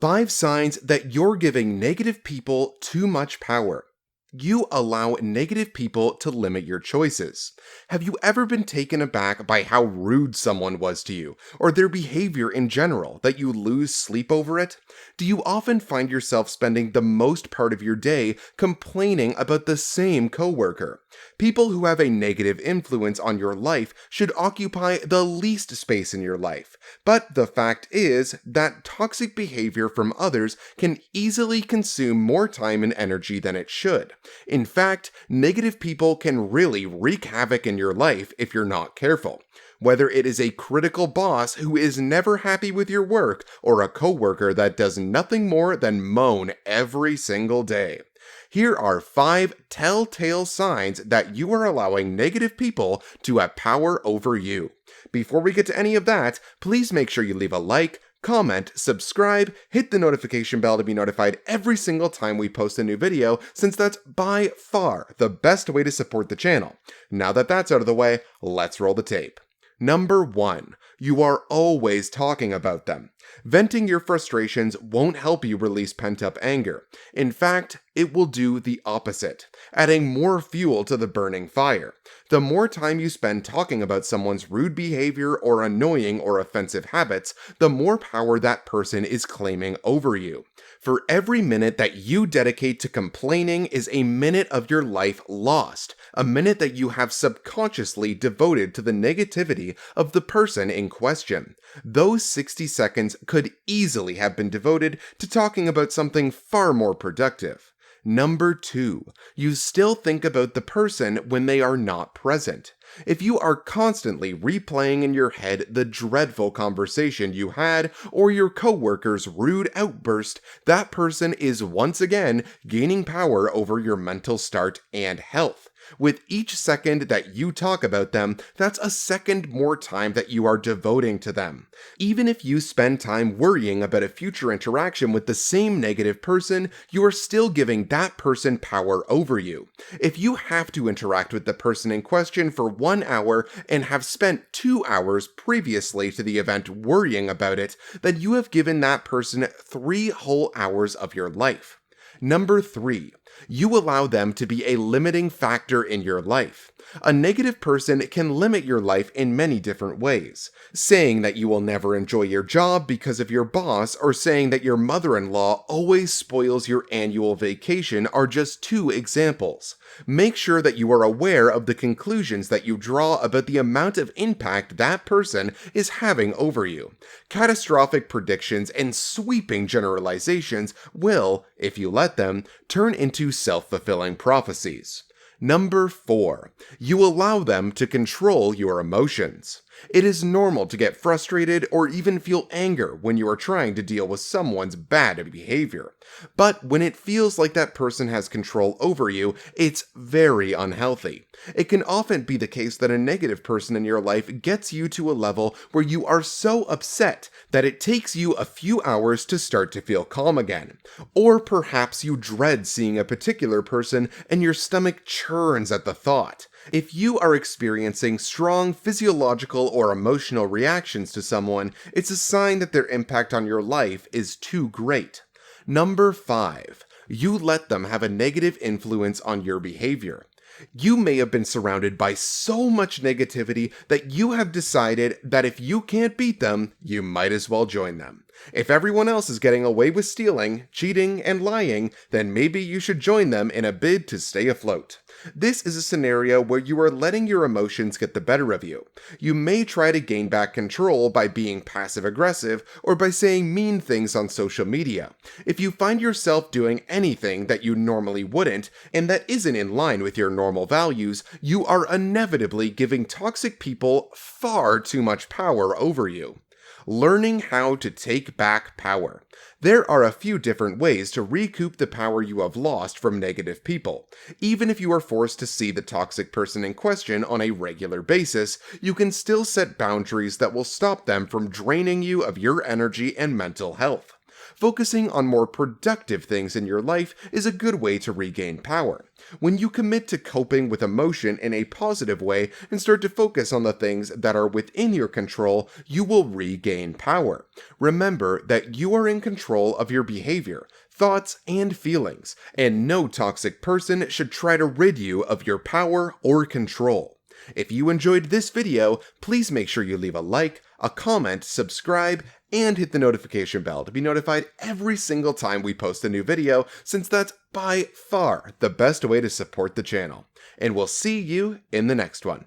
5 signs that you're giving negative people too much power. You allow negative people to limit your choices. Have you ever been taken aback by how rude someone was to you, or their behavior in general, that you lose sleep over it? Do you often find yourself spending the most part of your day complaining about the same coworker? People who have a negative influence on your life should occupy the least space in your life. But the fact is that toxic behavior from others can easily consume more time and energy than it should. In fact, negative people can really wreak havoc in your life if you're not careful. Whether it is a critical boss who is never happy with your work or a coworker that does nothing more than moan every single day. Here are 5 telltale signs that you are allowing negative people to have power over you. Before we get to any of that, please make sure you leave a like, comment, subscribe, hit the notification bell to be notified every single time we post a new video, since that's by far the best way to support the channel. Now that that's out of the way, let's roll the tape. Number 1. You are always talking about them. Venting your frustrations won't help you release pent-up anger. In fact, it will do the opposite, adding more fuel to the burning fire. The more time you spend talking about someone's rude behavior or annoying or offensive habits, the more power that person is claiming over you. For every minute that you dedicate to complaining is a minute of your life lost, a minute that you have subconsciously devoted to the negativity of the person in question. Those 60 seconds could easily have been devoted to talking about something far more productive. Number 2, you still think about the person when they are not present. If you are constantly replaying in your head the dreadful conversation you had or your coworker's rude outburst, that person is once again gaining power over your mental start and health. With each second that you talk about them, that's a second more time that you are devoting to them. Even if you spend time worrying about a future interaction with the same negative person, you are still giving that person power over you. If you have to interact with the person in question for 1 hour and have spent 2 hours previously to the event worrying about it, then you have given that person 3 whole hours of your life. Number 3, you allow them to be a limiting factor in your life. A negative person can limit your life in many different ways. Saying that you will never enjoy your job because of your boss, or saying that your mother-in-law always spoils your annual vacation are just 2 examples. Make sure that you are aware of the conclusions that you draw about the amount of impact that person is having over you. Catastrophic predictions and sweeping generalizations will, if you let them, turn into self-fulfilling prophecies. Number 4, you allow them to control your emotions. It is normal to get frustrated or even feel anger when you are trying to deal with someone's bad behavior. But when it feels like that person has control over you, it's very unhealthy. It can often be the case that a negative person in your life gets you to a level where you are so upset that it takes you a few hours to start to feel calm again. Or perhaps you dread seeing a particular person and your stomach churns at the thought. If you are experiencing strong physiological or emotional reactions to someone, it's a sign that their impact on your life is too great. Number 5, you let them have a negative influence on your behavior. You may have been surrounded by so much negativity that you have decided that if you can't beat them, you might as well join them. If everyone else is getting away with stealing, cheating, and lying, then maybe you should join them in a bid to stay afloat. This is a scenario where you are letting your emotions get the better of you. You may try to gain back control by being passive-aggressive or by saying mean things on social media. If you find yourself doing anything that you normally wouldn't, and that isn't in line with your normal values, you are inevitably giving toxic people far too much power over you. Learning how to take back power. There are a few different ways to recoup the power you have lost from negative people. Even if you are forced to see the toxic person in question on a regular basis, you can still set boundaries that will stop them from draining you of your energy and mental health. Focusing on more productive things in your life is a good way to regain power. When you commit to coping with emotion in a positive way and start to focus on the things that are within your control, you will regain power. Remember that you are in control of your behavior, thoughts, and feelings, and no toxic person should try to rid you of your power or control. If you enjoyed this video, please make sure you leave a like, a comment, subscribe, and hit the notification bell to be notified every single time we post a new video, since that's by far the best way to support the channel. And we'll see you in the next one.